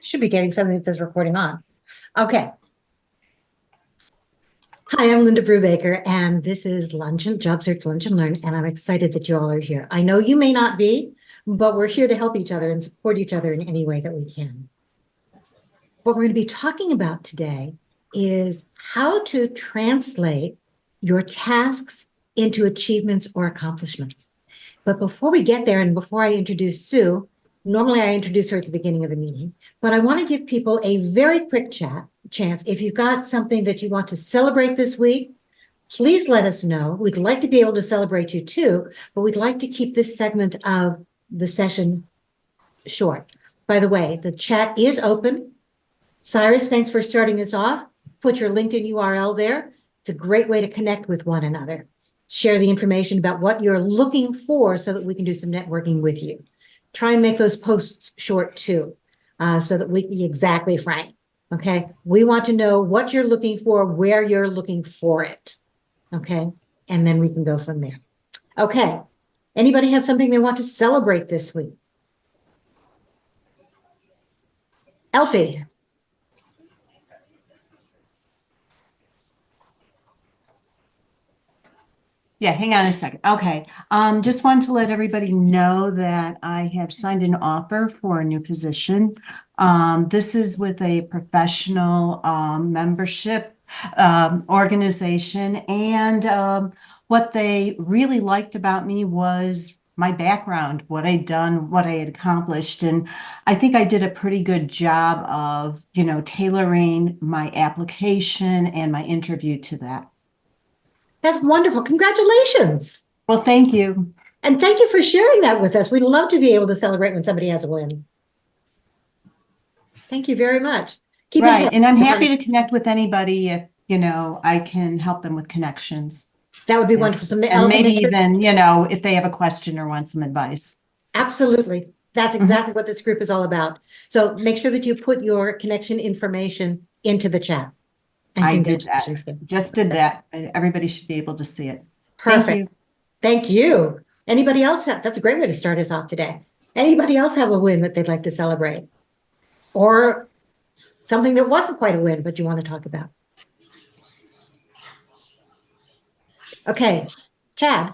Should be getting something that says recording on. Okay. Hi, I'm Linda Brubaker, and this is Job Search Lunch and Learn, and I'm excited that you all are here. I know you may not be, but we're here to help each other and support each other in any way that we can. What we're going to be talking about today is how to translate your tasks into achievements or accomplishments. But before we get there, and before I introduce Sue, normally I introduce her at the beginning of the meeting, but I want to give people a very quick chance. If you've got something that you want to celebrate this week, please let us know. We'd like to be able to celebrate you too, but we'd like to keep this segment of the session short. By the way, the chat is open. Cyrus, thanks for starting us off. Put your LinkedIn URL there. It's a great way to connect with one another. Share the information about what you're looking for so that we can do some networking with you. Try and make those posts short too, so that we can be exactly frank. Okay, we want to know what you're looking for, where you're looking for it. Okay, and then we can go from there. Okay, anybody have something they want to celebrate this week? Elfie. Yeah, hang on a second. Okay. Just wanted to let everybody know that I have signed an offer for a new position. This is with a professional membership organization. And what they really liked about me was my background, what I'd done, what I had accomplished. And I think I did a pretty good job of, tailoring my application and my interview to that. That's wonderful. Congratulations. Well, thank you. And thank you for sharing that with us. We'd love to be able to celebrate when somebody has a win. Thank you very much. Keep in touch. And I'm happy to connect with anybody if, I can help them with connections. That would be wonderful. So and maybe even, if they have a question or want some advice. Absolutely. That's exactly what this group is all about. So make sure that you put your connection information into the chat. I did that. Just did that. Everybody should be able to see it. Perfect. Thank you. Thank you. Anybody else that's a great way to start us off today. Anybody else have a win that they'd like to celebrate? Or something that wasn't quite a win, but you want to talk about? Okay, Chad.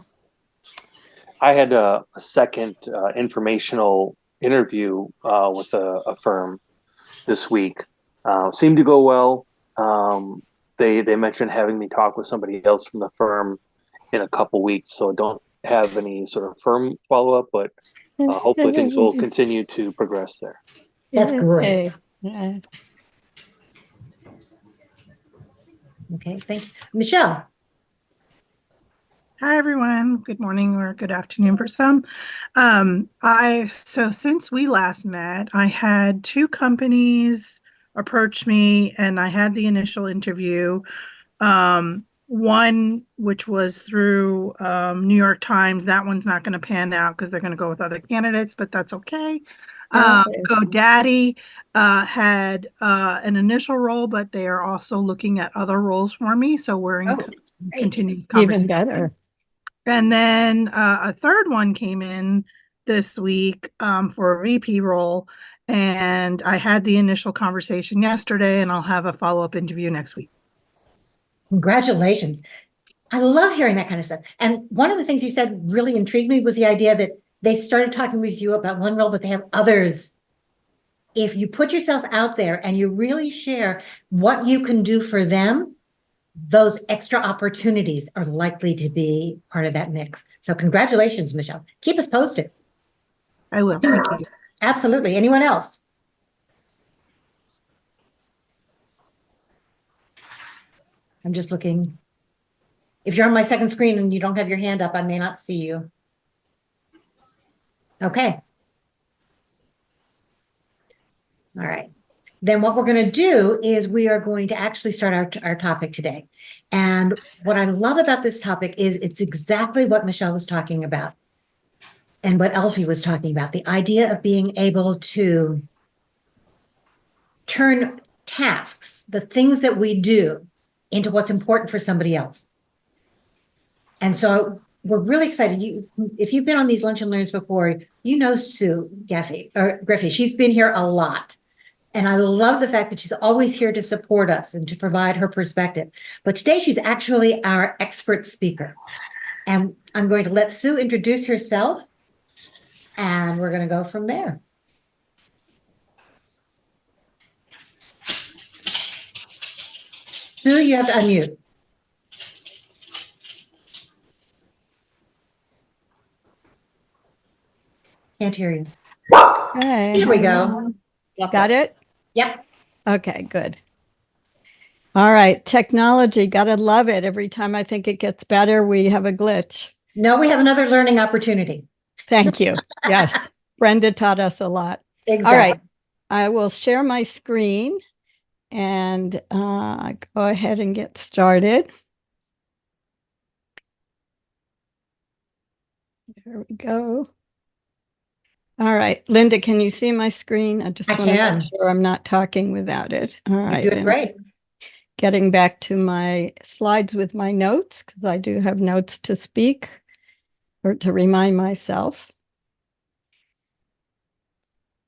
I had a second informational interview with a firm this week. Seemed to go well. They mentioned having me talk with somebody else from the firm in a couple weeks, so I don't have any sort of firm follow-up, but hopefully things will continue to progress there. That's great. Okay, thank you. Michelle. Hi, everyone. Good morning or good afternoon for some. So since we last met, I had two companies approach me and I had the initial interview. One, which was through New York Times, that one's not going to pan out because they're going to go with other candidates, but that's okay. GoDaddy had an initial role, but they are also looking at other roles for me. So we're in continuous conversation. Even better. And then a third one came in this week for a VP role. And I had the initial conversation yesterday, and I'll have a follow-up interview next week. Congratulations. I love hearing that kind of stuff. And one of the things you said really intrigued me was the idea that they started talking with you about one role, but they have others. If you put yourself out there and you really share what you can do for them, those extra opportunities are likely to be part of that mix. So congratulations, Michelle. Keep us posted. I will. Thank you. Absolutely. Anyone else? I'm just looking. If you're on my second screen and you don't have your hand up, I may not see you. Okay. All right. Then what we're going to do is we are going to actually start our topic today. And what I love about this topic is it's exactly what Michelle was talking about and what Elfie was talking about, the idea of being able to turn tasks, the things that we do, into what's important for somebody else. And so we're really excited. If you've been on these Lunch and Learns before, you know Sue Griffey. She's been here a lot. And I love the fact that she's always here to support us and to provide her perspective. But today she's actually our expert speaker. And I'm going to let Sue introduce herself, and we're going to go from there. Sue, you have to unmute. Can't hear you. Okay. Here we go. Got it? Yep. Okay, good. All right. Technology, gotta love it. Every time I think it gets better, we have a glitch. No, we have another learning opportunity. Thank you. Yes. Brenda taught us a lot. Exactly. All right. I will share my screen and go ahead and get started. There we go. All right. Linda, can you see my screen? I just I want to can. make sure I'm not talking without it. All right. You're doing great. Getting back to my slides with my notes, because I do have notes to speak or to remind myself.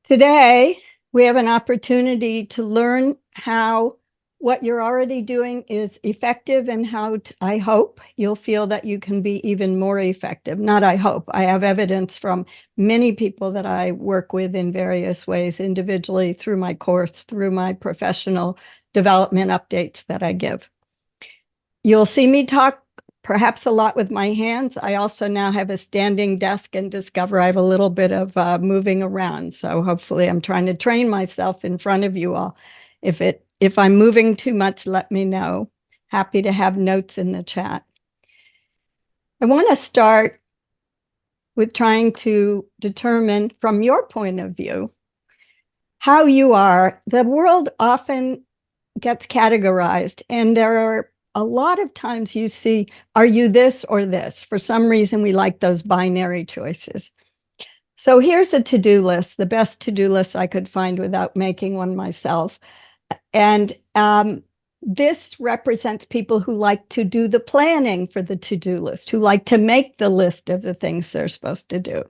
Today, we have an opportunity to learn how what you're already doing is effective and how I hope you'll feel that you can be even more effective. Not I hope. I have evidence from many people that I work with in various ways, individually, through my course, through my professional development updates that I give. You'll see me talk perhaps a lot with my hands. I also now have a standing desk and discover I have a little bit of moving around. So hopefully I'm trying to train myself in front of you all. If I'm moving too much, let me know. Happy to have notes in the chat. I want to start with trying to determine from your point of view how you are. The world often gets categorized, and there are a lot of times you see, are you this or this? For some reason, we like those binary choices. So here's a to-do list, the best to-do list I could find without making one myself. And this represents people who like to do the planning for the to-do list, who like to make the list of the things they're supposed to do.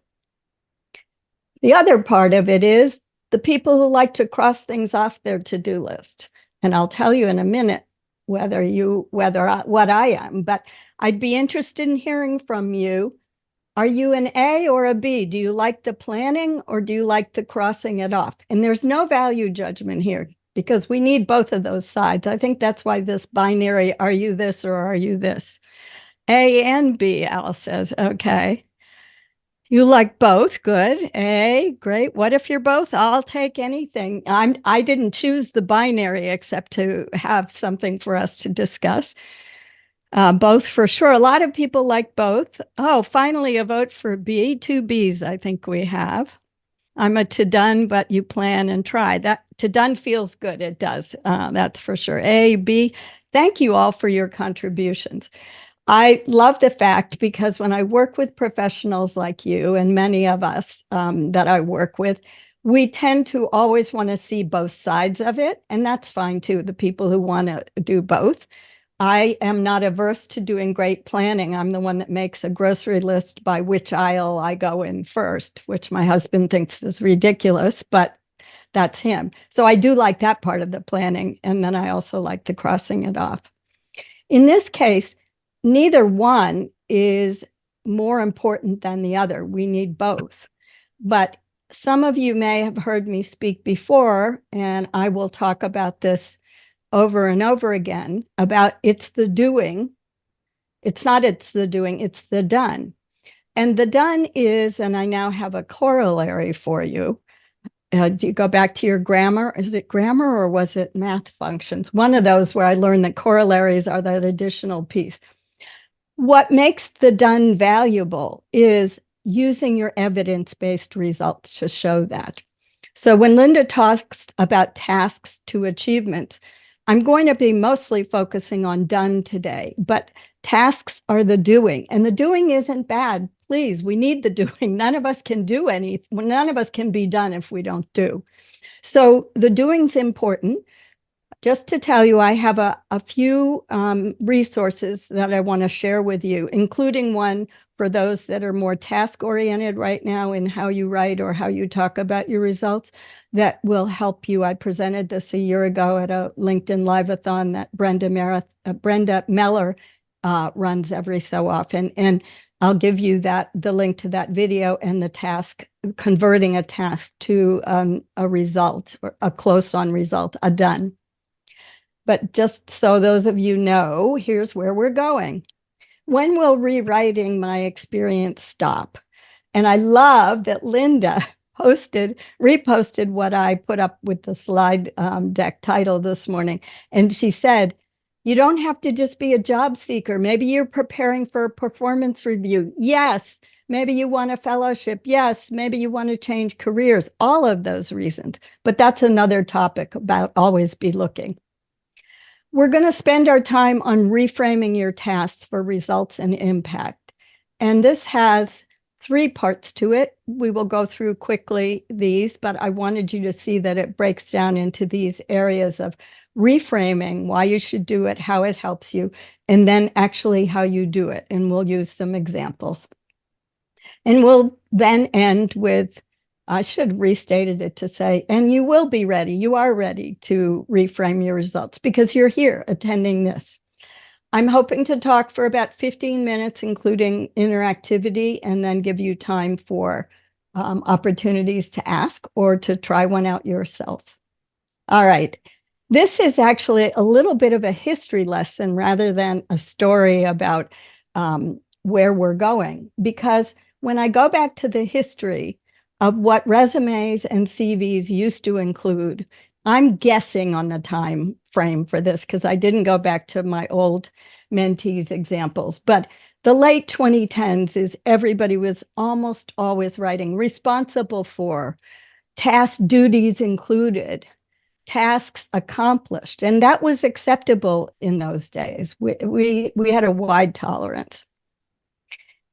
The other part of it is the people who like to cross things off their to-do list. And I'll tell you in a minute what I am, but I'd be interested in hearing from you. Are you an A or a B? Do you like the planning or do you like the crossing it off? And there's no value judgment here because we need both of those sides. I think that's why this binary, are you this or are you this? A and B, Alice says, okay. You like both, good. A, great. What if you're both? I'll take anything. I didn't choose the binary except to have something for us to discuss. Both for sure. A lot of people like both. Oh, finally a vote for B. 2 Bs I think we have. I'm a to done, but you plan and try. That to done feels good. It does. That's for sure. A, B. Thank you all for your contributions. I love the fact because when I work with professionals like you and many of us that I work with, we tend to always want to see both sides of it. And that's fine too, the people who want to do both. I am not averse to doing great planning. I'm the one that makes a grocery list by which aisle I go in first, which my husband thinks is ridiculous, but that's him. So I do like that part of the planning. And then I also like the crossing it off. In this case, neither one is more important than the other. We need both. But some of you may have heard me speak before, and I will talk about this over and over again, about it's the doing. It's not it's the doing, it's the done. And the done is, and I now have a corollary for you. Do you go back to your grammar? Is it grammar or was it math functions? One of those where I learned that corollaries are that additional piece. What makes the done valuable is using your evidence-based results to show that. So when Linda talks about tasks to achievements, I'm going to be mostly focusing on done today, but tasks are the doing, and the doing isn't bad. Please, we need the doing. None of us can do anything. None of us can be done if we don't do. So the doing's important. Just to tell you, I have a few resources that I want to share with you, including one for those that are more task oriented right now in how you write or how you talk about your results that will help you. I presented this a year ago at a LinkedIn Live-a-thon that Brenda Meller runs every so often. And I'll give you the link to that video and the task, converting a task to a result, or a close on result, a done. But just so those of you know, here's where we're going. When will rewriting my experience stop? And I love that Linda reposted what I put up with the slide deck title this morning. And she said, you don't have to just be a job seeker. Maybe you're preparing for a performance review. Yes. Maybe you want a fellowship. Yes. Maybe you want to change careers. All of those reasons. But that's another topic about always be looking. We're going to spend our time on reframing your tasks for results and impact. And this has 3 parts to it. We will go through quickly these, but I wanted you to see that it breaks down into these areas of reframing, why you should do it, how it helps you, and then actually how you do it. And we'll use some examples. And we'll then end with, I should have restated it to say, and you will be ready. You are ready to reframe your results because you're here attending this. I'm hoping to talk for about 15 minutes, including interactivity, and then give you time for opportunities to ask or to try one out yourself. All right. This is actually a little bit of a history lesson rather than a story about where we're going, because when I go back to the history of what resumes and CVs used to include, I'm guessing on the time frame for this because I didn't go back to my old mentees examples, but the late 2010s is everybody was almost always writing responsible for, task duties included, tasks accomplished, and that was acceptable in those days. We had a wide tolerance.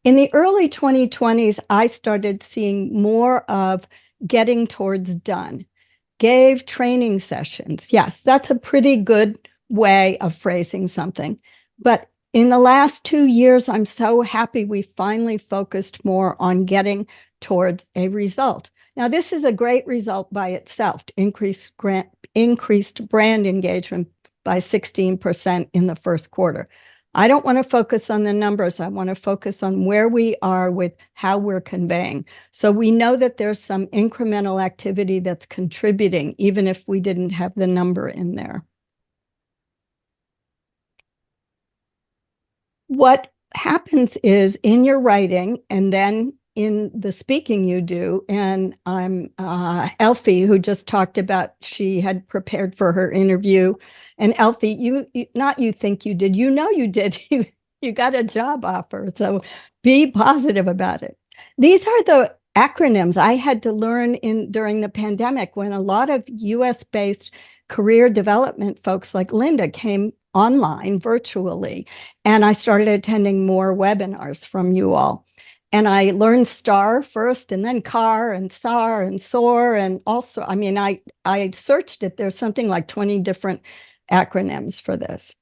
In the early 2020s, I started seeing more of getting towards done. Gave training sessions. Yes, that's a pretty good way of phrasing something. But in the last 2 years, I'm so happy we finally focused more on getting towards a result. Now, this is a great result by itself, increased brand engagement by 16% in the first quarter. I don't want to focus on the numbers. I want to focus on where we are with how we're conveying. So we know that there's some incremental activity that's contributing, even if we didn't have the number in there. What happens is in your writing and then in the speaking you do, and I'm Elfie, who just talked about she had prepared for her interview. And Elfie, you not you think you did, you know you did. You got a job offer, so be positive about it. These are the acronyms I had to learn during the pandemic when a lot of US-based career development folks like Linda came online virtually, and I started attending more webinars from you all. And I learned STAR first, and then CAR and SAR and SOAR. And also, I mean, I searched it. There's something like 20 different acronyms for this.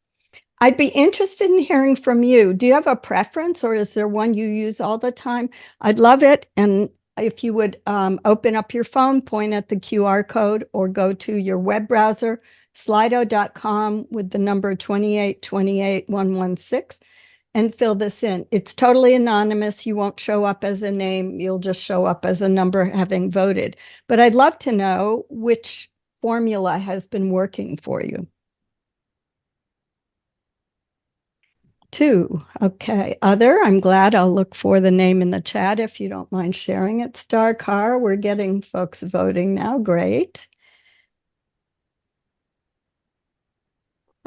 I'd be interested in hearing from you. Do you have a preference, or is there one you use all the time? I'd love it. And if you would open up your phone, point at the QR code, or go to your web browser, slido.com with the number 2828116. And fill this in. It's totally anonymous. You won't show up as a name. You'll just show up as a number having voted. But I'd love to know which formula has been working for you. 2. Okay. Other, I'm glad. I'll look for the name in the chat if you don't mind sharing it. Star Car, we're getting folks voting now. Great.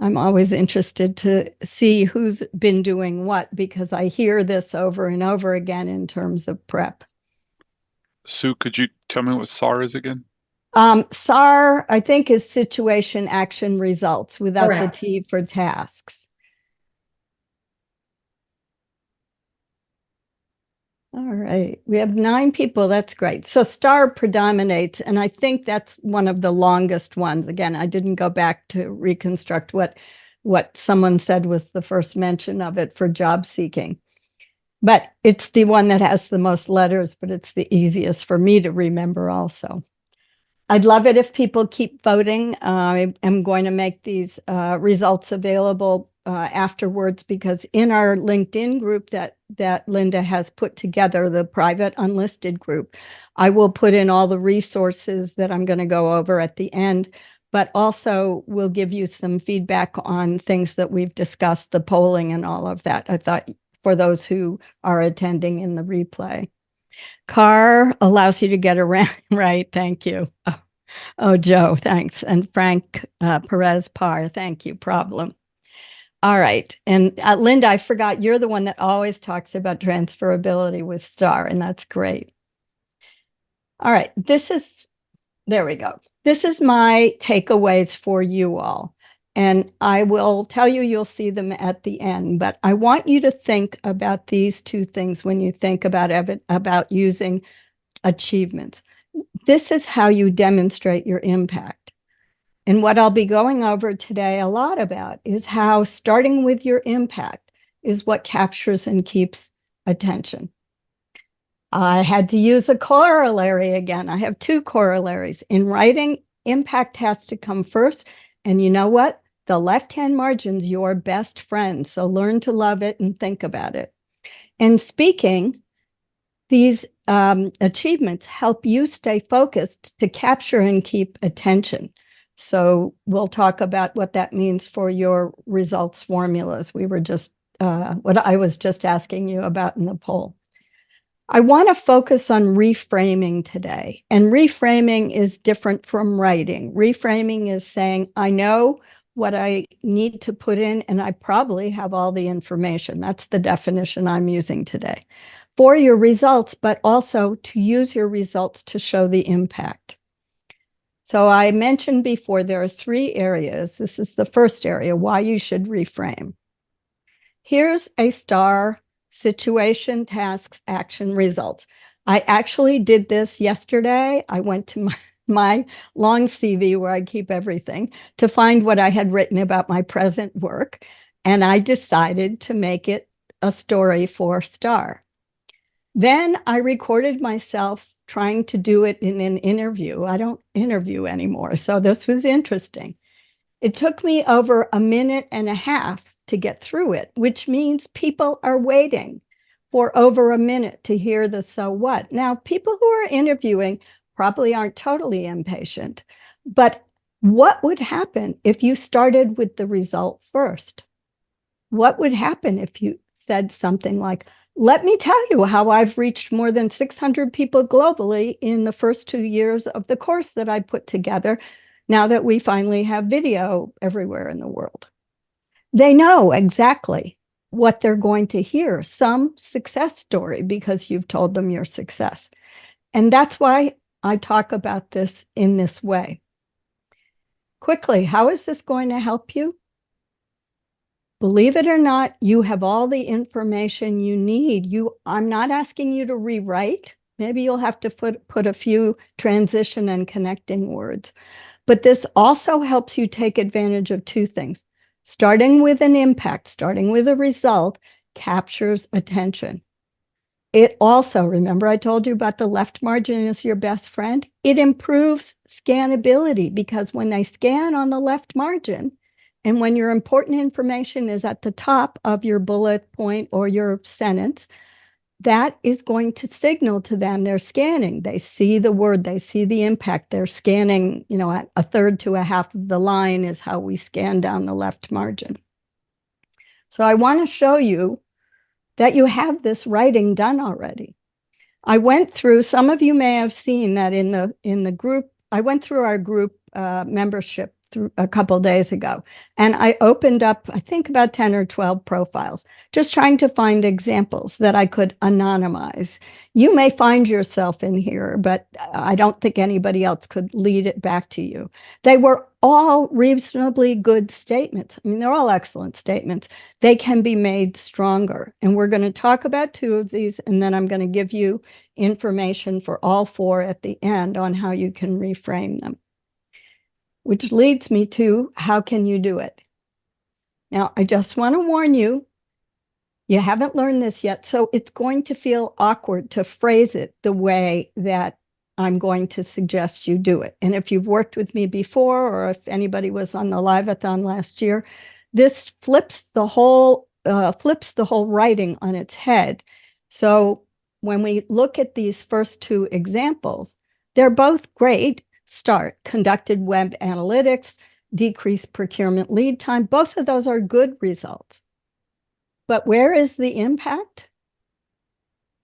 I'm always interested to see who's been doing what, because I hear this over and over again in terms of prep. Sue, could you tell me what SAR is again? SAR, I think, is situation, action, results without Correct. the T for tasks. All right, we have 9 people. That's great. So STAR predominates, and I think that's one of the longest ones. Again, I didn't go back to reconstruct what someone said was the first mention of it for job seeking. But it's the one that has the most letters, but it's the easiest for me to remember also. I'd love it if people keep voting. I am going to make these results available afterwards, because in our LinkedIn group that Linda has put together, the private unlisted group, I will put in all the resources that I'm going to go over at the end, but also we'll give you some feedback on things that we've discussed, the polling and all of that. I thought for those who are attending in the replay. Car allows you to get around, right? Thank you. Oh, Joe, thanks. And Frank Perez Parr, thank you. Problem. All right. And Linda, I forgot, you're the one that always talks about transferability with STAR, and that's great. All right. There we go. This is my takeaways for you all. And I will tell you, you'll see them at the end, but I want you to think about these two things when you think about using achievements. This is how you demonstrate your impact. And what I'll be going over today a lot about is how starting with your impact is what captures and keeps attention. I had to use a corollary again. I have two corollaries. In writing, impact has to come first. And you know what? The left-hand margin's your best friend. So learn to love it and think about it. And speaking, these achievements help you stay focused to capture and keep attention. So we'll talk about what that means for your results formulas. We were just, what I was just asking you about in the poll. I want to focus on reframing today. And reframing is different from writing. Reframing is saying, I know what I need to put in, and I probably have all the information. That's the definition I'm using today for your results, but also to use your results to show the impact. So I mentioned before, there are three areas. This is the first area, why you should reframe. Here's a STAR: situation, tasks, action, results. I actually did this yesterday. I went to my long CV where I keep everything to find what I had written about my present work. And I decided to make it a story for STAR. Then I recorded myself trying to do it in an interview. I don't interview anymore, so this was interesting. It took me over a minute and a half to get through it, which means people are waiting for over a minute to hear the so what. Now, people who are interviewing probably aren't totally impatient, but what would happen if you started with the result first? What would happen if you said something like, let me tell you how I've reached more than 600 people globally in the first 2 years of the course that I put together, now that we finally have video everywhere in the world. They know exactly what they're going to hear, some success story, because you've told them your success. And that's why I talk about this in this way. Quickly, how is this going to help you? Believe it or not, you have all the information you need. I'm not asking you to rewrite. Maybe you'll have to put a few transition and connecting words. But this also helps you take advantage of two things. Starting with an impact, starting with a result, captures attention. It also, remember I told you about the left margin is your best friend? It improves scannability, because when they scan on the left margin, and when your important information is at the top of your bullet point or your sentence, that is going to signal to them they're scanning. They see the word, they see the impact. They're scanning, at a third to a half of the line is how we scan down the left margin. So I want to show you that you have this writing done already. I went through, some of you may have seen that in the group, I went through our group membership through a couple of days ago, and I opened up, I think, about 10 or 12 profiles, just trying to find examples that I could anonymize. You may find yourself in here, but I don't think anybody else could lead it back to you. They were all reasonably good statements. I mean, they're all excellent statements. They can be made stronger. And we're going to talk about 2 of these, and then I'm going to give you information for all 4 at the end on how you can reframe them. Which leads me to, how can you do it? Now, I just want to warn you, You haven't learned this yet, so it's going to feel awkward to phrase it the way that I'm going to suggest you do it. And if you've worked with me before, or if anybody was on the live-a-thon last year, this flips the whole writing on its head. So when we look at these first two examples, they're both great. Start, conducted web analytics, decreased procurement lead time. Both of those are good results. But where is the impact?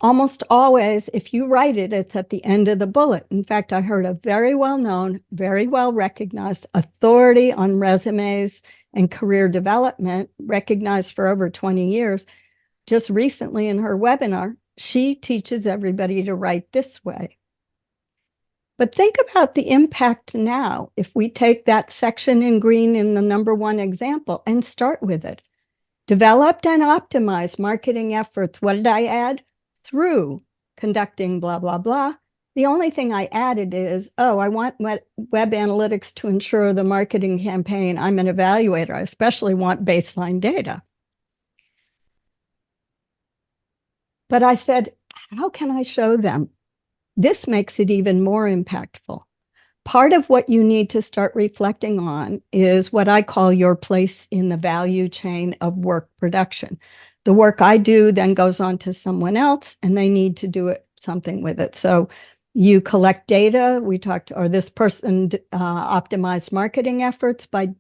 Almost always, if you write it, it's at the end of the bullet. In fact, I heard a very well-known, very well-recognized authority on resumes and career development, recognized for over 20 years, just recently in her webinar, she teaches everybody to write this way. But think about the impact now if we take that section in green in the number 1 example and start with it. Developed and optimized marketing efforts. What did I add? Through conducting blah, blah, blah. The only thing I added is, oh, I want web analytics to ensure the marketing campaign. I'm an evaluator. I especially want baseline data. But I said, how can I show them? This makes it even more impactful. Part of what you need to start reflecting on is what I call your place in the value chain of work production. The work I do then goes on to someone else, and they need to do something with it. So you collect data. We talked, or this person optimized marketing efforts by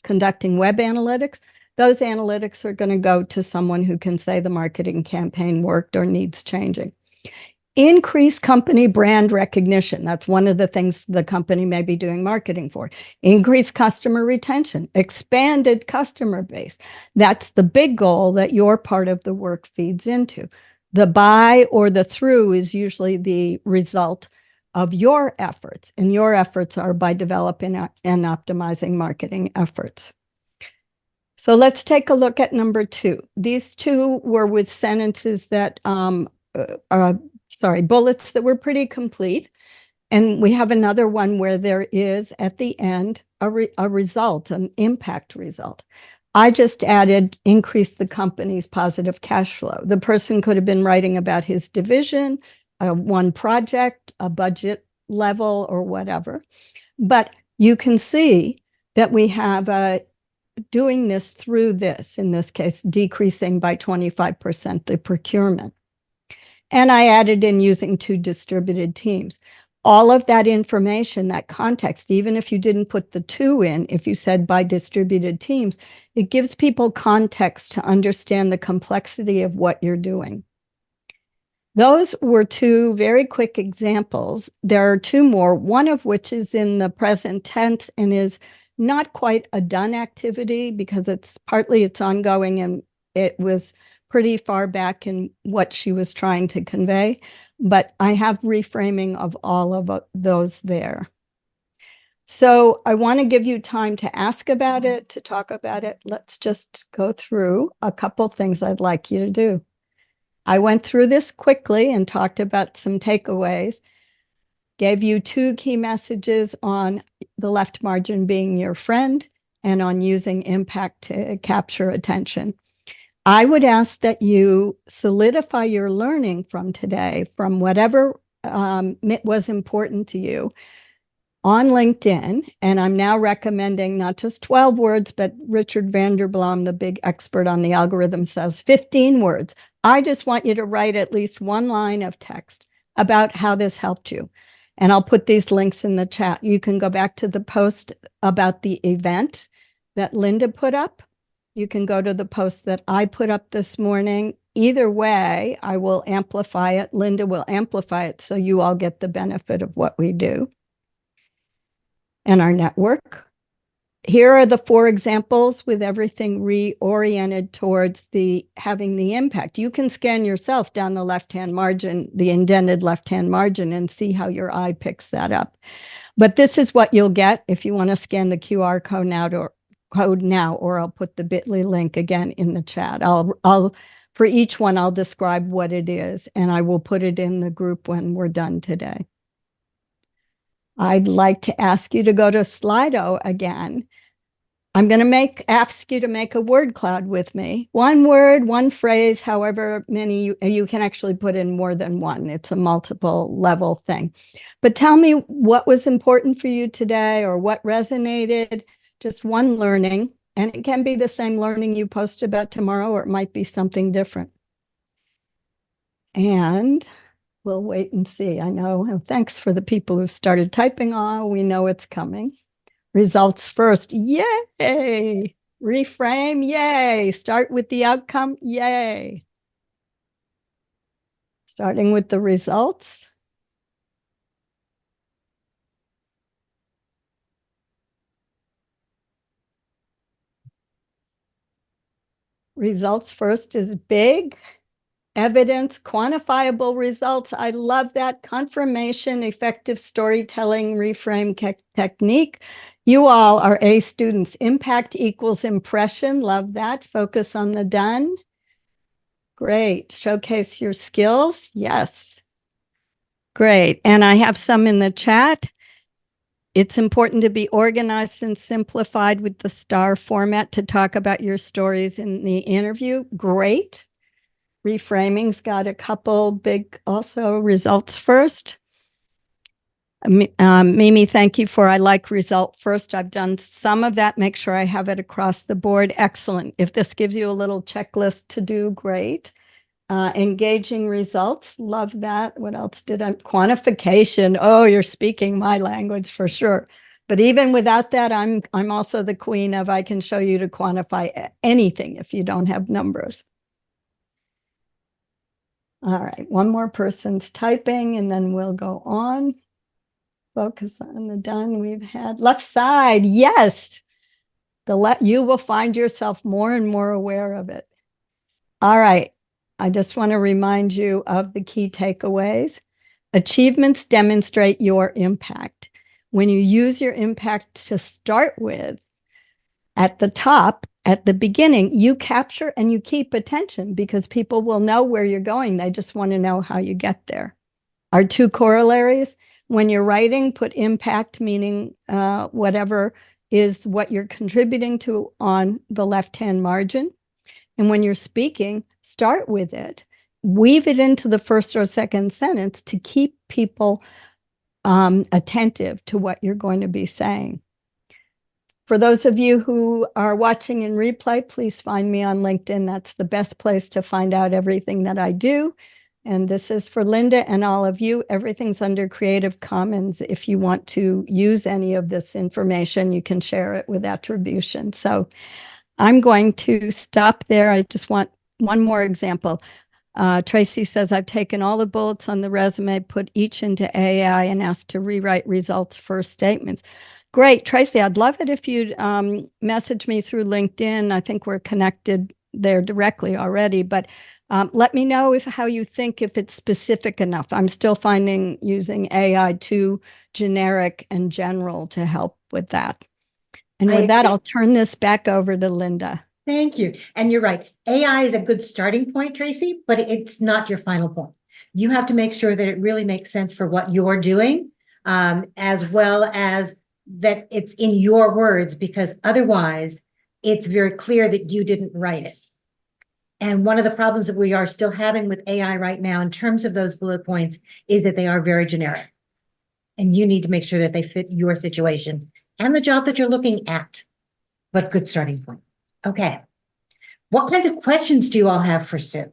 conducting web analytics. Those analytics are going to go to someone who can say the marketing campaign worked or needs changing. Increase company brand recognition. That's one of the things the company may be doing marketing for. Increase customer retention, expanded customer base. That's the big goal that your part of the work feeds into. The by or the through is usually the result of your efforts, and your efforts are by developing and optimizing marketing efforts. So let's take a look at number 2. These two were with sentences that bullets that were pretty complete. And we have another one where there is at the end a result, an impact result. I just added increase the company's positive cash flow. The person could have been writing about his division, one project, a budget level, or whatever. But you can see that we have doing this through this, in this case, decreasing by 25% the procurement. And I added in using 2 distributed teams. All of that information, that context, even if you didn't put the 2 in, if you said by distributed teams, it gives people context to understand the complexity of what you're doing. Those were 2 very quick examples. There are 2 more, one of which is in the present tense and is not quite a done activity because it's ongoing and it was pretty far back in what she was trying to convey, but I have reframing of all of those there. So I want to give you time to ask about it, to talk about it. Let's just go through a couple things I'd like you to do. I went through this quickly and talked about some takeaways, gave you 2 key messages on the left margin being your friend and on using impact to capture attention. I would ask that you solidify your learning from today, from whatever was important to you on LinkedIn. And I'm now recommending not just 12 words, but Richard Vanderblom, the big expert on the algorithm, says 15 words. I just want you to write at least 1 line of text about how this helped you. And I'll put these links in the chat. You can go back to the post about the event that Linda put up. You can go to the post that I put up this morning. Either way, I will amplify it. Linda will amplify it so you all get the benefit of what we do and our network. Here are the 4 examples with everything reoriented towards having the impact. You can scan yourself down the left-hand margin, the indented left-hand margin, and see how your eye picks that up. But this is what you'll get if you want to scan the QR code now, or I'll put the bit.ly link again in the chat. For each one, I'll describe what it is, and I will put it in the group when we're done today. I'd like to ask you to go to Slido again. I'm going to ask you to make a word cloud with me. One word, one phrase, however many you can actually put in more than one. It's a multiple level thing. But tell me what was important for you today or what resonated, just one learning. And it can be the same learning you post about tomorrow, or it might be something different. And we'll wait and see. I know. And thanks for the people who started typing. Oh, we know it's coming. Results first. Yay. Reframe. Yay. Start with the outcome. Yay. Starting with the results. Results first is big. Evidence, quantifiable results. I love that. Confirmation, effective storytelling, reframe technique. You all are A students. Impact equals impression. Love that. Focus on the done. Great. Showcase your skills. Yes. Great. And I have some in the chat. It's important to be organized and simplified with the STAR format to talk about your stories in the interview. Great. Reframing's got a couple big also results first. Mimi, thank you for I like result first. I've done some of that. Make sure I have it across the board. Excellent. If this gives you a little checklist to do, great. Engaging results. Love that. What else did I? Quantification. Oh, you're speaking my language for sure. But even without that, I'm also the queen of I can show you to quantify anything if you don't have numbers. All right, one more person's typing and then we'll go on. Focus on the done we've had. Left side, yes. You will find yourself more and more aware of it. All right, I just want to remind you of the key takeaways. Achievements demonstrate your impact. When you use your impact to start with, at the top, at the beginning, you capture and you keep attention because people will know where you're going. They just want to know how you get there. Our two corollaries, when you're writing, put impact, meaning whatever is what you're contributing to on the left-hand margin. And when you're speaking, start with it. Weave it into the first or second sentence to keep people attentive to what you're going to be saying. For those of you who are watching in replay, please find me on LinkedIn. That's the best place to find out everything that I do. And this is for Linda and all of you. Everything's under Creative Commons. If you want to use any of this information, you can share it with attribution. So I'm going to stop there. I just want one more example. Tracy says, I've taken all the bullets on the resume, put each into AI and asked to rewrite results for statements. Great, Tracy, I'd love it if you'd message me through LinkedIn. I think we're connected there directly already, but let me know how you think if it's specific enough. I'm still finding using AI too generic and general to help with that. And with that, I'll turn this back over to Linda. Thank you. And you're right. AI is a good starting point, Tracy, but it's not your final point. You have to make sure that it really makes sense for what you're doing, as well as that it's in your words, because otherwise it's very clear that you didn't write it. And one of the problems that we are still having with AI right now in terms of those bullet points is that they are very generic. And you need to make sure that they fit your situation and the job that you're looking at. But good starting point. Okay. What kinds of questions do you all have for Sue?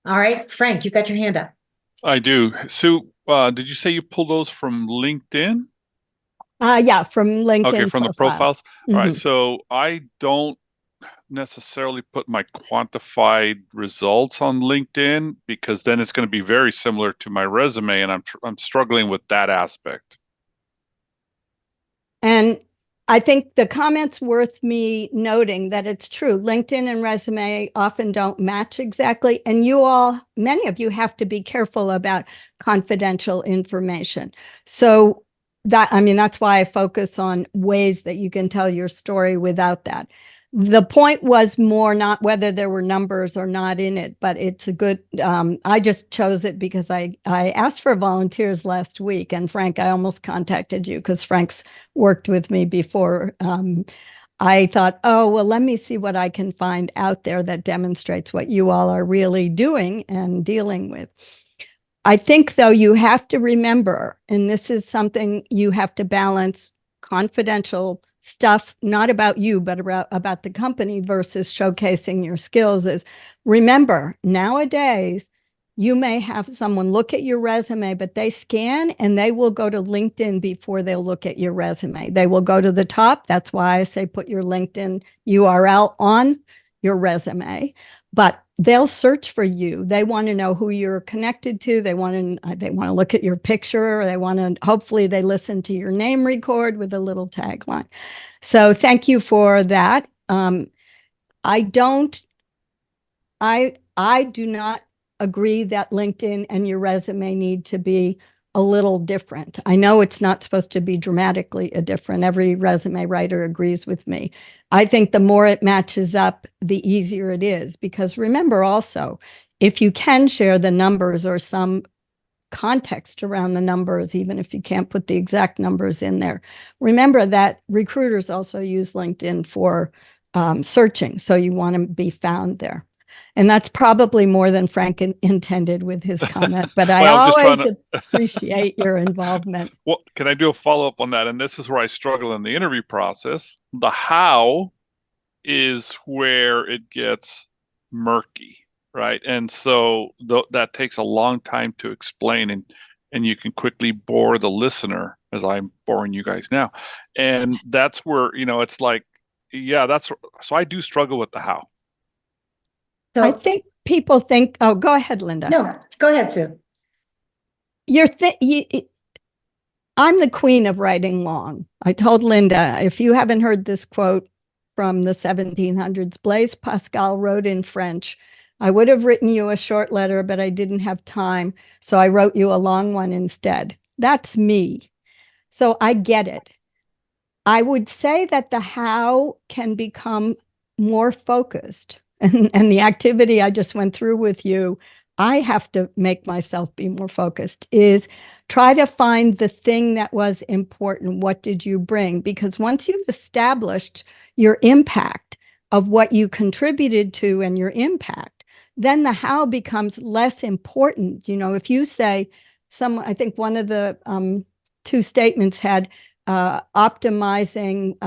All right, Frank, you got your hand up. I do. Sue, did you say you pulled those from LinkedIn? Yeah, from LinkedIn. Okay, from the profiles. Mm-hmm. All right, so I don't necessarily put my quantified results on LinkedIn because then it's going to be very similar to my resume, and I'm struggling with that aspect. And I think the comment's worth me noting that it's true. LinkedIn and resume often don't match exactly. And many of you have to be careful about confidential information. So that's why I focus on ways that you can tell your story without that. The point was more not whether there were numbers or not in it, but it's a good, I just chose it because I asked for volunteers last week. And Frank, I almost contacted you because Frank's worked with me before I thought, oh, well, let me see what I can find out there that demonstrates what you all are really doing and dealing with. I think, though, you have to remember, and this is something you have to balance confidential stuff, not about you, but about the company versus showcasing your skills, is remember, nowadays, you may have someone look at your resume, but they scan and they will go to LinkedIn before they'll look at your resume. They will go to the top. That's why I say put your LinkedIn URL on your resume, but they'll search for you. They want to know who you're connected to. They want to look at your picture, or they want to, hopefully they listen to your name record with a little tagline. So thank you for that. I do not agree that LinkedIn and your resume need to be a little different. I know it's not supposed to be dramatically different. Every resume writer agrees with me. I think the more it matches up, the easier it is. Because remember also, if you can share the numbers or some context around the numbers, even if you can't put the exact numbers in there, remember that recruiters also use LinkedIn for searching. So you want to be found there. And that's probably more than Frank intended with his comment, but I Well, I was just always trying appreciate your involvement. Well, can I do a follow-up on that? And this is where I struggle in the interview process. The how is where it gets murky, right? And so that takes a long time to explain, and you can quickly bore the listener, as I'm boring you guys now. And that's where, it's like, yeah, so I do struggle with the how. I So, think people think, oh, go ahead, Linda. no, go ahead, Sue. I'm the queen of writing long. I told Linda, if you haven't heard this quote from the 1700s, Blaise Pascal wrote in French, I would have written you a short letter, but I didn't have time, so I wrote you a long one instead. That's me. So I get it. I would say that the how can become more focused. And the activity I just went through with you, I have to make myself be more focused, is try to find the thing that was important. What did you bring? Because once you've established your impact of what you contributed to and your impact, then the how becomes less important. If you say I think one of the two statements had optimizing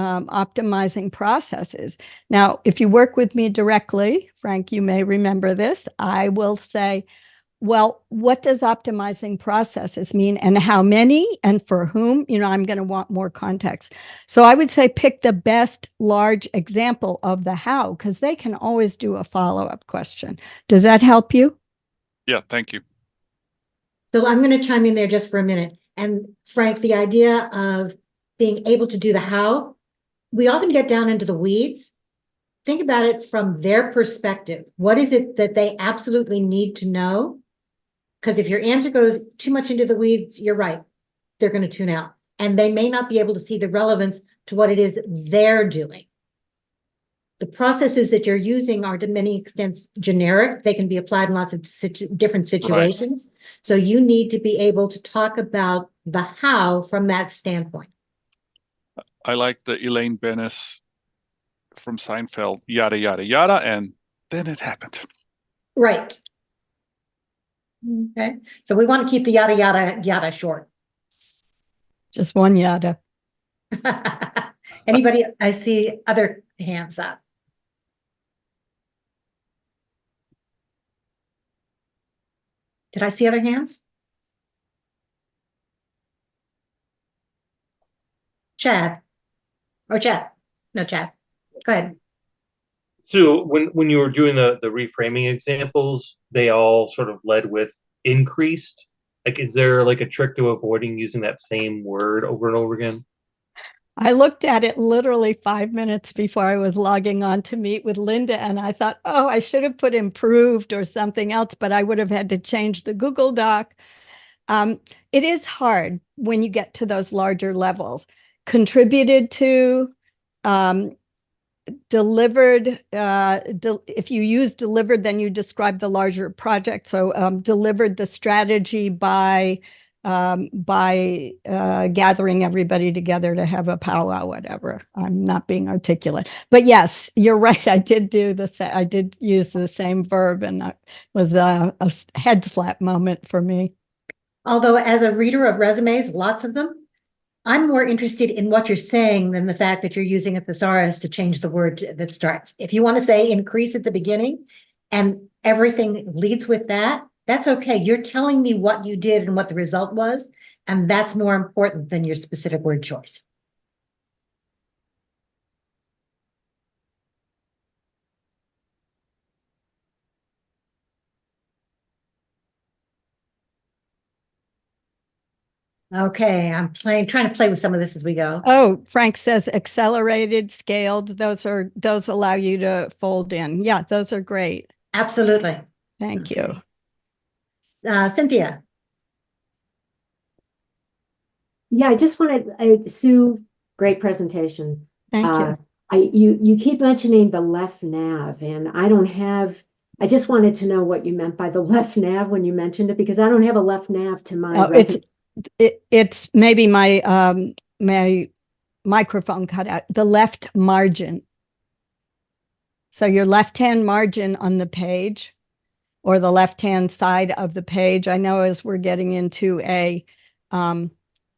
processes. Now, if you work with me directly, Frank, you may remember this, I will say, well, what does optimizing processes mean, and how many and for whom? I'm going to want more context. So I would say pick the best large example of the how, because they can always do a follow-up question. Does that help you? Yeah, thank you. So I'm going to chime in there just for a minute. And Frank, the idea of being able to do the how, we often get down into the weeds. Think about it from their perspective. What is it that they absolutely need to know? Because if your answer goes too much into the weeds, you're right. They're going to tune out. And they may not be able to see the relevance to what it is they're doing. The processes that you're using are to many extents generic. They can be applied in lots of different situations. Right. So you need to be able to talk about the how from that standpoint. I like the Elaine Bennis from Seinfeld, yada, yada, yada, and then it happened. Right. Okay. So we want to keep the yada, yada, yada short. Just one yada. Anybody? I see other hands up. Did I see other hands? Chad. Or Chad. No, Chad. Go ahead. So when you were doing the reframing examples, they all sort of led with increased. Like, is there like a trick to avoiding using that same word over and over again? I looked at it literally 5 minutes before I was logging on to meet with Linda, and I thought, oh, I should have put improved or something else, but I would have had to change the Google Doc. It is hard when you get to those larger levels. Contributed to, delivered, if you use delivered, then you describe the larger project. So delivered the strategy by by gathering everybody together to have a powwow, whatever. I'm not being articulate, but yes, you're right. I did I did use the same verb, and it was a head slap moment for me. Although as a reader of resumes, lots of them, I'm more interested in what you're saying than the fact that you're using a thesaurus to change the word that starts. If you want to say increase at the beginning and everything leads with that, that's okay. You're telling me what you did and what the result was, and that's more important than your specific word choice. Okay, I'm trying to play with some of this as we go. Oh, Frank says accelerated, scaled. Those allow you to fold in. Yeah, those are great. Absolutely. Thank Okay. you. Cynthia. Yeah, I just wanted, Sue, great presentation. Thank you. You keep mentioning the left nav, and I just wanted to know what you meant by the left nav when you mentioned it, because I don't have a left nav to my resume. It's maybe my my microphone cut out. The left margin. So your left-hand margin on the page, or the left-hand side of the page. I know as we're getting into a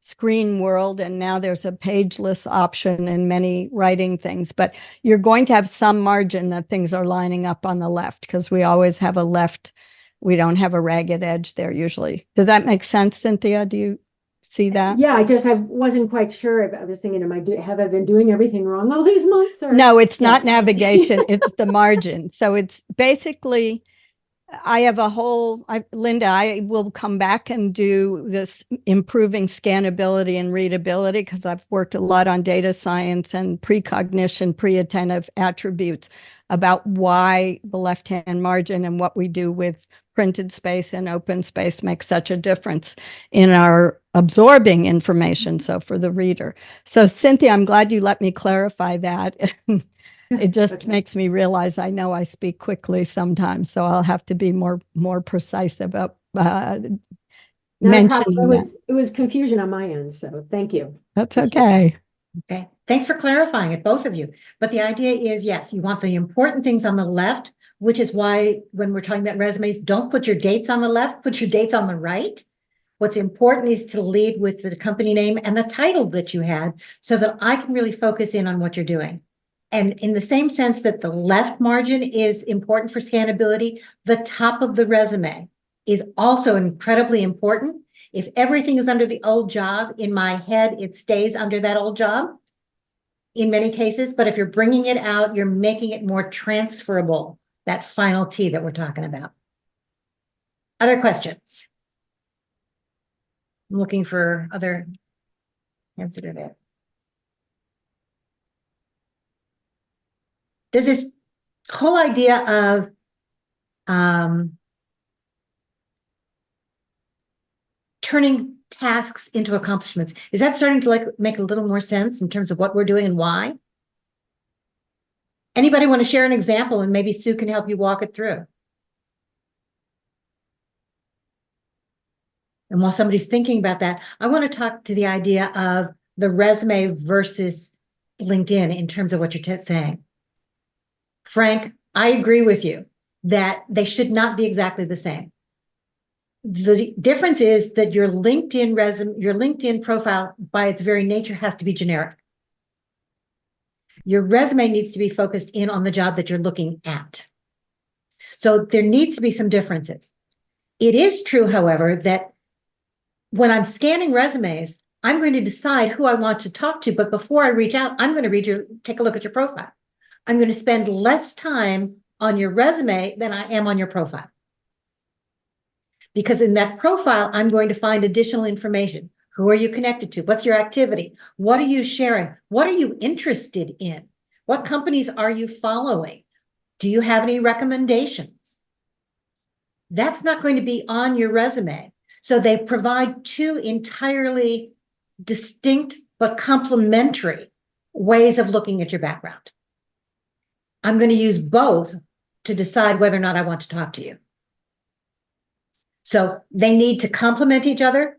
screen world, and now there's a pageless option in many writing things, but you're going to have some margin that things are lining up on the left, because we always have a left. We don't have a ragged edge there usually. Does that make sense, Cynthia? Do you see that? Yeah, I wasn't quite sure. I was thinking, have I been doing everything wrong all these months? Or No, it's not navigation. It's the margin. So it's basically, I have Linda, I will come back and do this improving scannability and readability, because I've worked a lot on data science and precognition, pre-attentive attributes about why the left-hand margin and what we do with printed space and open space makes such a difference in our absorbing information. So for the reader. So Cynthia, I'm glad you let me clarify that. It just makes me realize I know I speak quickly sometimes, so I'll have to be more precise about mentioning that. It was confusion on my end, so thank you. That's okay. Okay, thanks for clarifying it, both of you. But the idea is, yes, you want the important things on the left, which is why when we're talking about resumes, don't put your dates on the left, put your dates on the right. What's important is to lead with the company name and the title that you had, so that I can really focus in on what you're doing. And in the same sense that the left margin is important for scannability, the top of the resume is also incredibly important. If everything is under the old job, in my head, it stays under that old job in many cases. But if you're bringing it out, you're making it more transferable, that final T that we're talking about. Other questions? I'm looking for other answer to that. Does this whole idea of turning tasks into accomplishments, is that starting to make a little more sense in terms of what we're doing and why? Anybody want to share an example, and maybe Sue can help you walk it through? And while somebody's thinking about that, I want to talk to the idea of the resume versus LinkedIn in terms of what you're saying. Frank, I agree with you that they should not be exactly the same. The difference is that your LinkedIn profile by its very nature has to be generic. Your resume needs to be focused in on the job that you're looking at. So there needs to be some differences. It is true, however, that when I'm scanning resumes, I'm going to decide who I want to talk to, but before I reach out, I'm going to take a look at your profile. I'm going to spend less time on your resume than I am on your profile. Because in that profile, I'm going to find additional information. Who are you connected to? What's your activity? What are you sharing? What are you interested in? What companies are you following? Do you have any recommendations? That's not going to be on your resume. So they provide two entirely distinct but complementary ways of looking at your background. I'm going to use both to decide whether or not I want to talk to you. So they need to complement each other,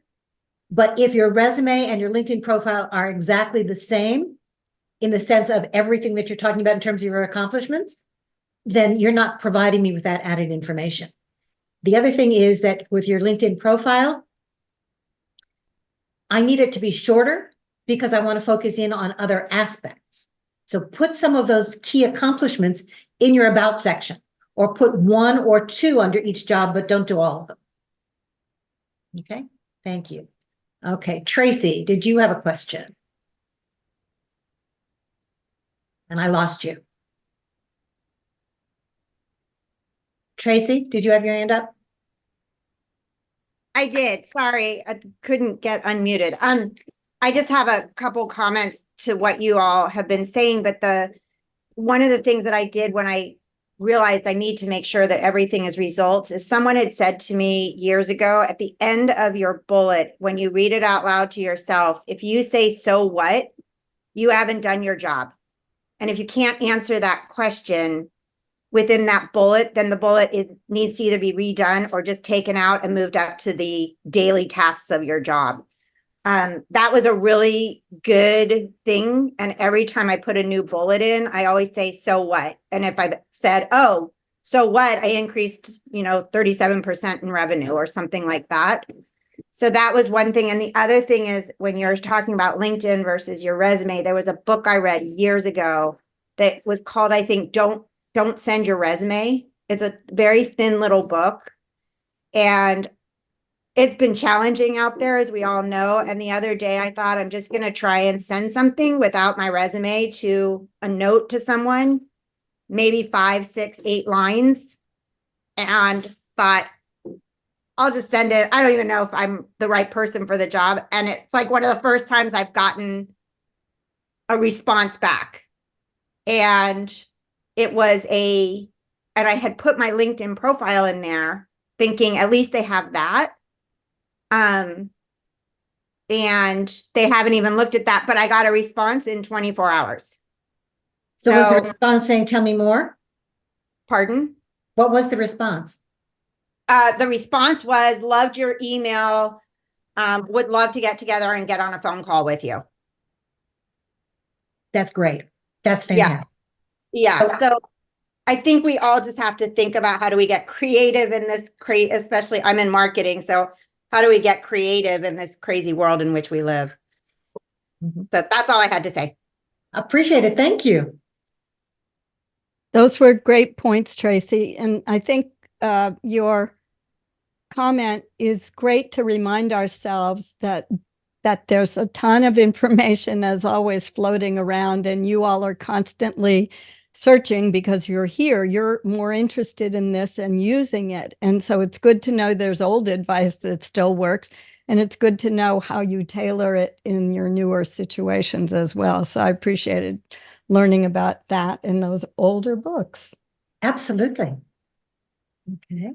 But if your resume and your LinkedIn profile are exactly the same in the sense of everything that you're talking about in terms of your accomplishments, then you're not providing me with that added information. The other thing is that with your LinkedIn profile, I need it to be shorter because I want to focus in on other aspects. So put some of those key accomplishments in your about section, or put 1 or 2 under each job, but don't do all of them. Okay, thank you. Okay, Tracy, did you have a question? And I lost you. Tracy, did you have your hand up? I did. Sorry, I couldn't get unmuted. I just have a couple comments to what you all have been saying, but one of the things that I did when I realized I need to make sure that everything is results is someone had said to me years ago, at the end of your bullet, when you read it out loud to yourself, if you say, "So what?" you haven't done your job. And if you can't answer that question within that bullet, then the bullet needs to either be redone or just taken out and moved up to the daily tasks of your job. That was a really good thing. And every time I put a new bullet in, I always say, "So what?" And if I said, "Oh, so what? I increased, 37% in revenue," or something like that. So that was one thing. And the other thing is, when you're talking about LinkedIn versus your resume, there was a book I read years ago that was called, I think, Don't Send Your Resume. It's a very thin little book. And it's been challenging out there, as we all know. And the other day I thought, I'm just going to try and send something without my resume to a note to someone, maybe 5, 6, 8 lines, and thought, I'll just send it. I don't even know if I'm the right person for the job. And it's like one of the first times I've gotten a response back. And and I had put my LinkedIn profile in there thinking at least they have that. And they haven't even looked at that, but I got a response in 24 hours. So was the response saying, "Tell me more"? Pardon? What was the response? The response was, "Loved your email. Would love to get together and get on a phone call with you." That's great. That's fantastic. Yeah. So I think we all just have to think about, how do we get creative in this especially I'm in marketing. So how do we get creative in this crazy world in which we live? So that's all I had to say. Appreciate it. Thank you. Those were great points, Tracy. And I think your comment is great to remind ourselves that there's a ton of information, as always, floating around, and you all are constantly searching because you're here. You're more interested in this and using it. And so it's good to know there's old advice that still works. And it's good to know how you tailor it in your newer situations as well. So I appreciated learning about that in those older books. Absolutely. Okay.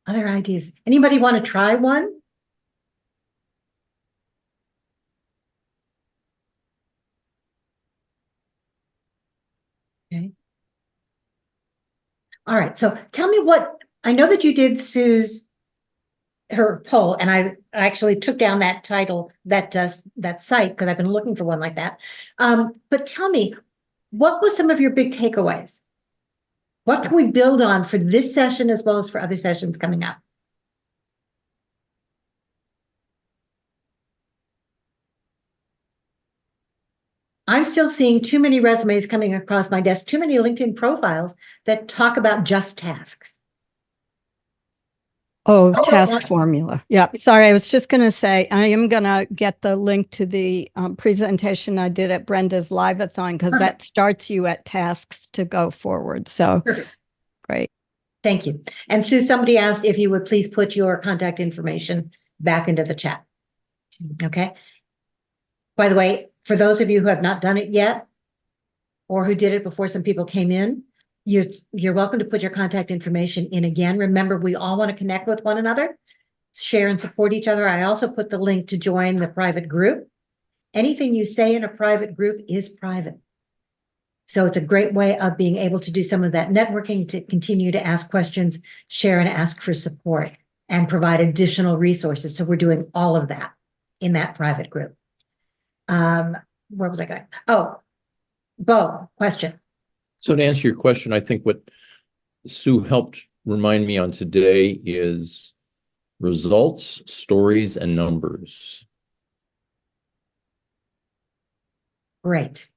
Other ideas? Anybody want to try one? Okay. All right. So tell me I know that you did her poll, and I actually took down that title, that site, because I've been looking for one like that. But tell me, what was some of your big takeaways? What can we build on for this session as well as for other sessions coming up? I'm still seeing too many resumes coming across my desk, too many LinkedIn profiles that talk about just tasks. Oh, task formula. Yeah. Sorry, I was just going to say, I am going to get the link to the presentation I did at Brenda's Live-a-thon, because that starts you at tasks to go forward. So great. Thank you. And Sue, somebody asked if you would please put your contact information back into the chat. Okay. By the way, for those of you who have not done it yet, or who did it before some people came in, you're welcome to put your contact information in again. Remember, we all want to connect with one another, share and support each other. I also put the link to join the private group. Anything you say in a private group is private. So it's a great way of being able to do some of that networking, to continue to ask questions, share, and ask for support. and provide additional resources. So we're doing all of that in that private group. Where was I going? Oh, Bo, question. So to answer your question, I think what Sue helped remind me on today is results, stories, and numbers. Great.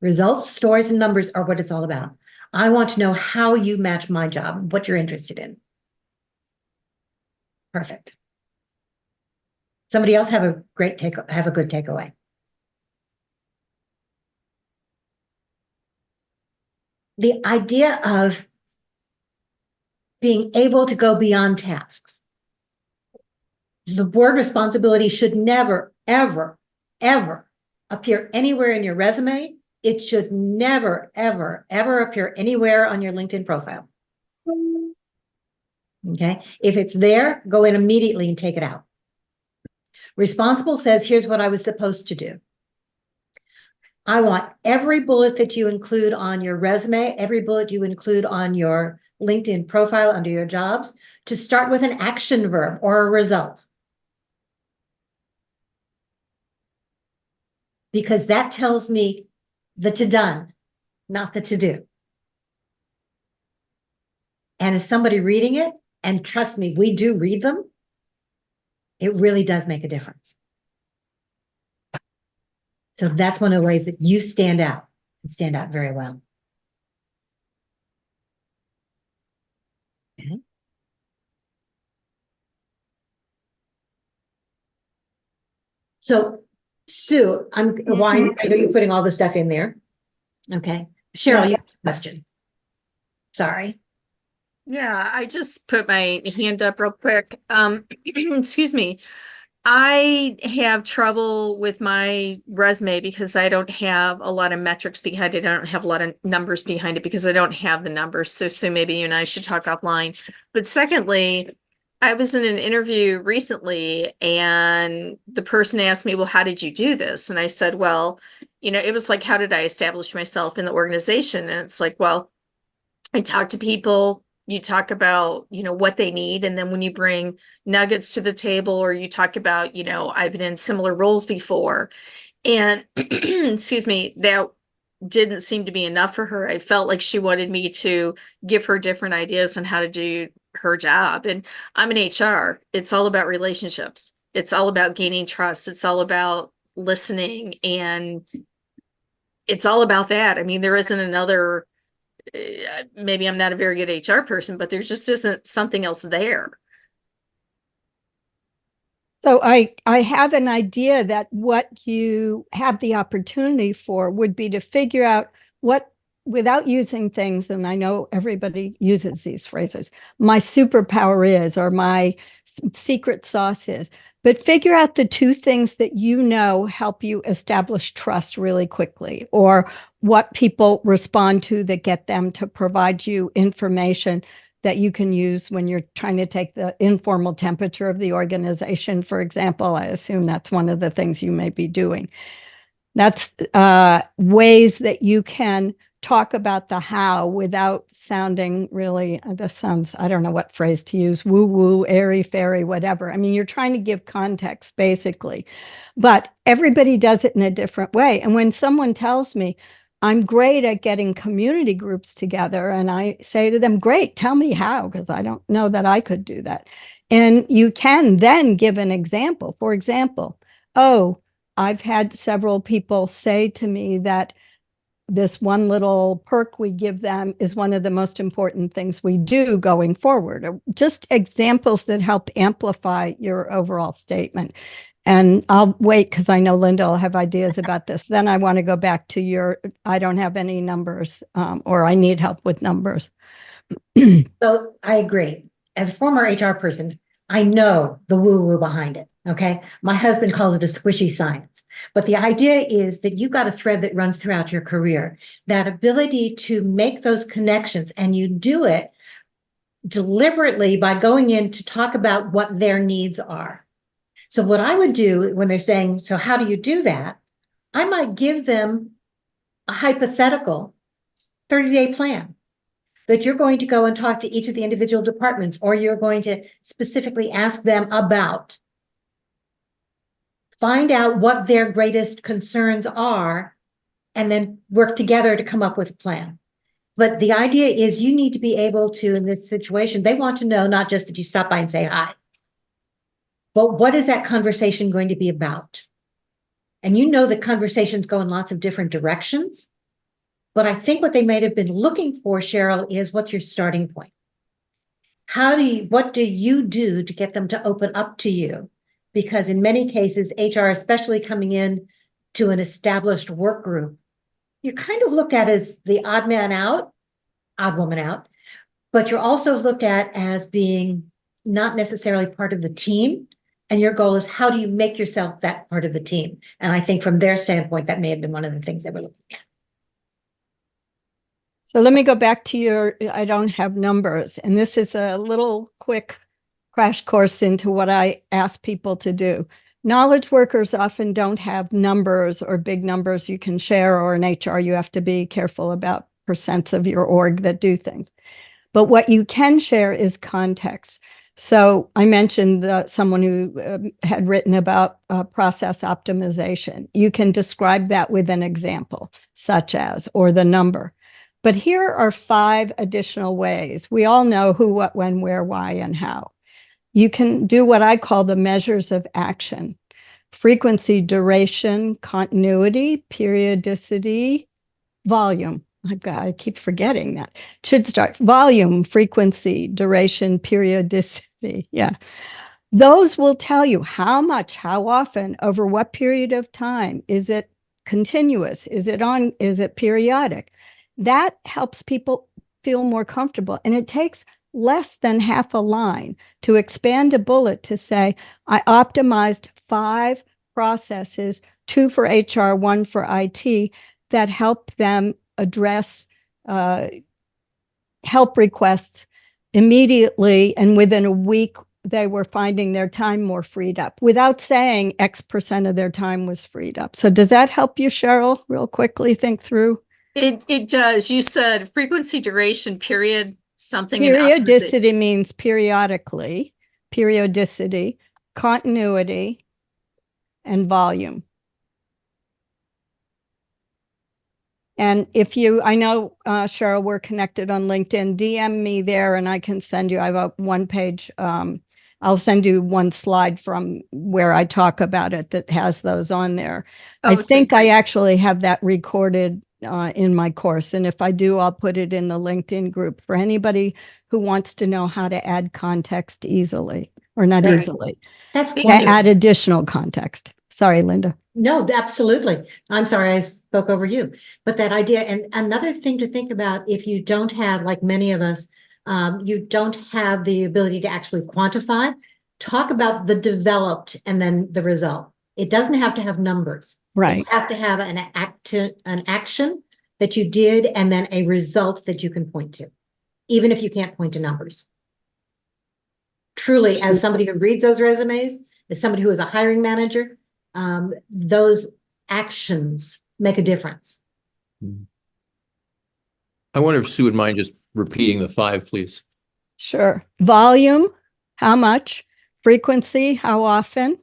Results, stories, and numbers are what it's all about. I want to know how you match my job, what you're interested in. Perfect. Somebody else have a good takeaway. The idea of being able to go beyond tasks. The word responsibility should never, ever, ever appear anywhere in your resume. It should never, ever, ever appear anywhere on your LinkedIn profile. Okay. If it's there, go in immediately and take it out. Responsible says, here's what I was supposed to do. I want every bullet that you include on your resume, every bullet you include on your LinkedIn profile under your jobs, to start with an action verb or a result. Because that tells me the to done, not the to do. And as somebody reading it, and trust me, we do read them, it really does make a difference. So that's one of the ways that you stand out and stand out very well. Okay. So Sue, I know you're putting all this stuff in there. Okay. Cheryl, you have a question. Sorry. Yeah, I just put my hand up real quick. Excuse me. I have trouble with my resume because I don't have a lot of metrics behind it. I don't have a lot of numbers behind it because I don't have the numbers. So maybe you and I should talk offline. But secondly, I was in an interview recently and the person asked me, well, how did you do this? And I said, well, it was like, how did I establish myself in the organization? And it's like, well, I talk to people. You talk about, what they need. And then when you bring nuggets to the table or you talk about, I've been in similar roles before and excuse me, that didn't seem to be enough for her. I felt like she wanted me to give her different ideas on how to do her job. And I'm in HR. It's all about relationships. It's all about gaining trust. It's all about listening. And it's all about that. I mean, there isn't another maybe I'm not a very good HR person, but there just isn't something else there. So I have an idea that what you have the opportunity for would be to figure out what, without using things, and I know everybody uses these phrases, my superpower is, or my secret sauce is, but figure out the two things that help you establish trust really quickly, or what people respond to that get them to provide you information that you can use when you're trying to take the informal temperature of the organization. For example, I assume that's one of the things you may be doing. That's ways that you can talk about the how without sounding really, this sounds, I don't know what phrase to use, woo-woo, airy-fairy, whatever. I mean, you're trying to give context, basically. But everybody does it in a different way. And when someone tells me, I'm great at getting community groups together, and I say to them, great, tell me how, because I don't know that I could do that. And you can then give an example. For example, I've had several people say to me that this one little perk we give them is one of the most important things we do going forward. Just examples that help amplify your overall statement. And I'll wait because I know Linda will have ideas about this. Then I want to go back to I don't have any numbers, or I need help with numbers. So I agree. As a former HR person, I know the woo-woo behind it. Okay. My husband calls it a squishy science, but the idea is that you've got a thread that runs throughout your career, that ability to make those connections, and you do it deliberately by going in to talk about what their needs are. So what I would do when they're saying, so how do you do that? I might give them a hypothetical 30-day plan. that you're going to go and talk to each of the individual departments, or you're going to specifically ask them about. Find out what their greatest concerns are, and then work together to come up with a plan. But the idea is you need to be able to, in this situation, they want to know not just that you stop by and say hi, but what is that conversation going to be about? And you know the conversations go in lots of different directions. But I think what they might have been looking for, Cheryl, is what's your starting point? What do you do to get them to open up to you? Because in many cases, HR, especially coming in to an established work group, you're kind of looked at as the odd man out, odd woman out, but you're also looked at as being not necessarily part of the team. And your goal is, how do you make yourself that part of the team? And I think from their standpoint, that may have been one of the things they were looking at. So let me go back to I don't have numbers. And this is a little quick crash course into what I ask people to do. Knowledge workers often don't have numbers or big numbers you can share, or in HR, you have to be careful about percents of your org that do things. But what you can share is context. So I mentioned someone who had written about process optimization. You can describe that with an example, such as, or the number. But here are 5 additional ways. We all know who, what, when, where, why, and how. You can do what I call the measures of action: frequency, duration, continuity, periodicity, volume. I keep forgetting that. It should start volume, frequency, duration, periodicity. Yeah. Those will tell you how much, how often, over what period of time. Is it continuous? Is it periodic? That helps people feel more comfortable. And it takes less than half a line to expand a bullet to say, I optimized 5 processes, 2 for HR, 1 for IT, that help them address help requests immediately. And within a week, they were finding their time more freed up without saying X% of their time was freed up. So does that help you, Cheryl, real quickly think through? It does. You said frequency, duration, period, something. Periodicity means periodically, periodicity, continuity, and volume. And if I know, Cheryl, we're connected on LinkedIn, DM me there and I can send you, I have a 1-page, I'll send you 1 slide from where I talk about it that has those on there. I think I actually have that recorded in my course. And if I do, I'll put it in the LinkedIn group for anybody who wants to know how to add context easily, or not easily. That's wonderful. Add additional context. Sorry, Linda. No, absolutely. I'm sorry, I spoke over you. But that idea, and another thing to think about, if you don't have, like many of us, you don't have the ability to actually quantify, talk about the developed and then the result. It doesn't have to have numbers. Right. It has to have an action that you did and then a result that you can point to, even if you can't point to numbers. Truly, as somebody who reads those resumes, as somebody who is a hiring manager, those actions make a difference. I wonder if Sue would mind just repeating the 5, please. Sure. Volume, how much? Frequency, how often?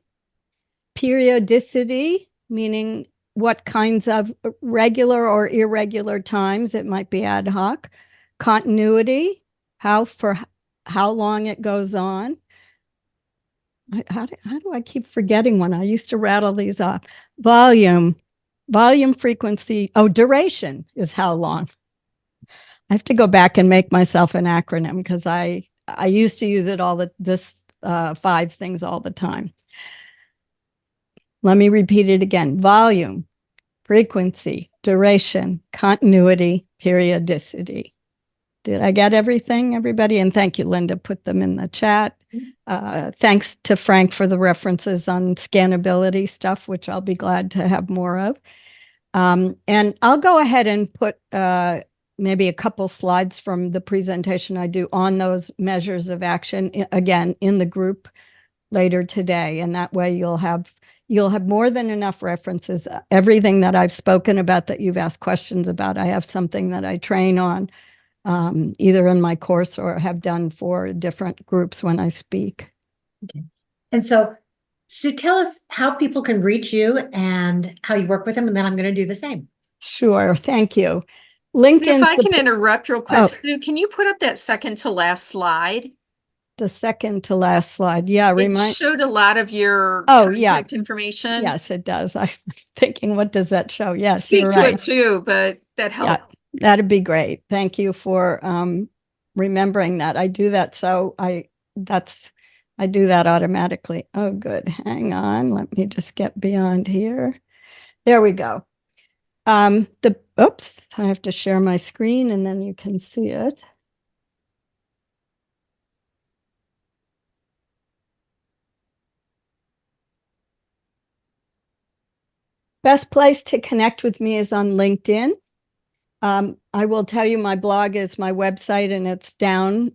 Periodicity, meaning what kinds of regular or irregular times. It might be ad hoc. Continuity, for how long it goes on. How do I keep forgetting one? I used to rattle these off. Volume, frequency. Oh, duration is how long. I have to go back and make myself an acronym because I used to use it this 5 things all the time. Let me repeat it again. Volume, frequency, duration, continuity, periodicity. Did I get everything, everybody? And thank you, Linda, put them in the chat. Thanks to Frank for the references on scannability stuff, which I'll be glad to have more of. And I'll go ahead and put maybe a couple slides from the presentation I do on those measures of action, again, in the group later today. And that way you'll have more than enough references. Everything that I've spoken about that you've asked questions about, I have something that I train on either in my course or have done for different groups when I speak. Okay. And so tell us how people can reach you and how you work with them, and then I'm going to do the same. Sure, thank you. If LinkedIn's I can interrupt real quick, Oh. Sue, can you put up that second to last slide? the second to last slide. Yeah, It showed a lot of your Oh, yeah. contact information. Yes, it does. I'm thinking, what does that show? Yes, Speak you're to right. it too, but that Yeah, helped. that'd be great. Thank you for remembering that. I do that, so I do that automatically. Oh, good. Hang on. Let me just get beyond here. There we go. Oops, I have to share my screen and then you can see it. Best place to connect with me is on LinkedIn. I will tell you my blog is my website and it's down,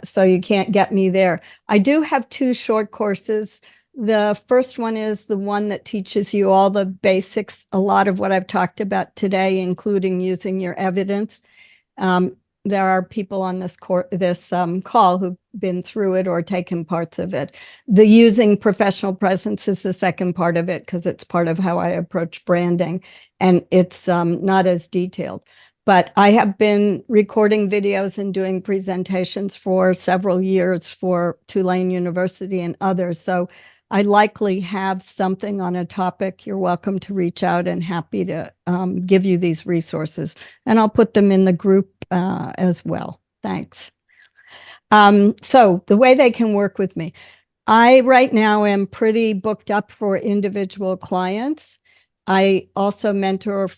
so you can't get me there. I do have 2 short courses. The first one is the one that teaches you all the basics, a lot of what I've talked about today, including using your evidence. There are people on this call who've been through it or taken parts of it. The using professional presence is the second part of it because it's part of how I approach branding, and it's not as detailed. But I have been recording videos and doing presentations for several years for Tulane University and others. So I likely have something on a topic. You're welcome to reach out and happy to give you these resources. And I'll put them in the group as well. Thanks. So the way they can work with me. I right now am pretty booked up for individual clients. I also mentor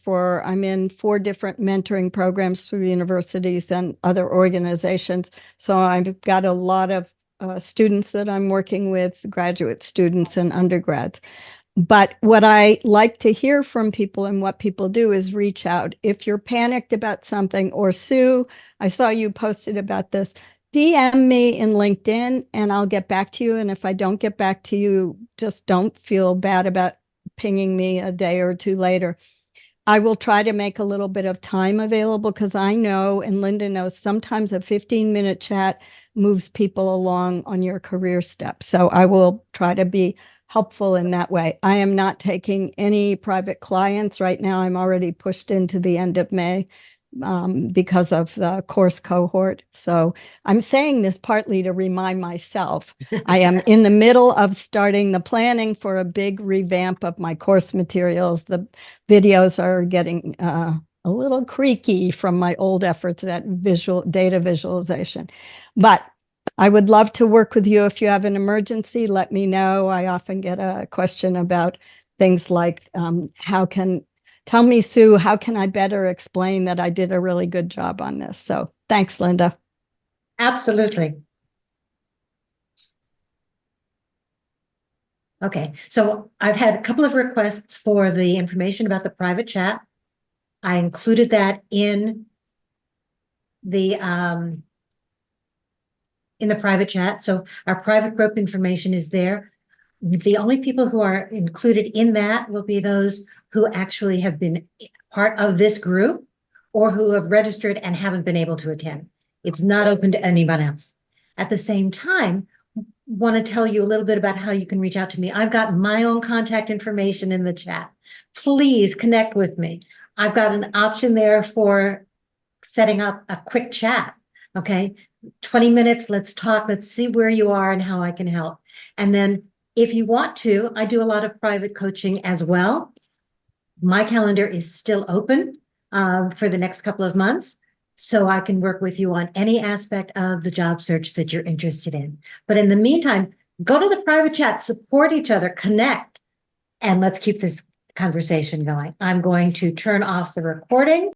I'm in 4 different mentoring programs through universities and other organizations. So I've got a lot of students that I'm working with, graduate students and undergrads. But what I like to hear from people and what people do is reach out. If you're panicked about something, or Sue, I saw you posted about this, DM me in LinkedIn and I'll get back to you. And if I don't get back to you, just don't feel bad about pinging me a day or 2 later. I will try to make a little bit of time available because I know, and Linda knows, sometimes a 15-minute chat moves people along on your career step. So I will try to be helpful in that way. I am not taking any private clients right now. I'm already pushed into the end of May because of the course cohort. So I'm saying this partly to remind myself. I am in the middle of starting the planning for a big revamp of my course materials. The videos are getting a little creaky from my old efforts at data visualization. But I would love to work with you. If you have an emergency, let me know. I often get a question about things like tell me, Sue, how can I better explain that I did a really good job on this? So thanks, Linda. Absolutely. Okay, so I've had a couple of requests for the information about the private chat. I included that in the private chat. So our private group information is there. The only people who are included in that will be those who actually have been part of this group or who have registered and haven't been able to attend. It's not open to anyone else. At the same time, want to tell you a little bit about how you can reach out to me. I've got my own contact information in the chat. Please connect with me. I've got an option there for setting up a quick chat. Okay, 20 minutes, let's talk, let's see where you are and how I can help. And then if you want to, I do a lot of private coaching as well. My calendar is still open for the next couple of months, so I can work with you on any aspect of the job search that you're interested in. But in the meantime, go to the private chat, support each other, connect, and let's keep this conversation going. I'm going to turn off the recording.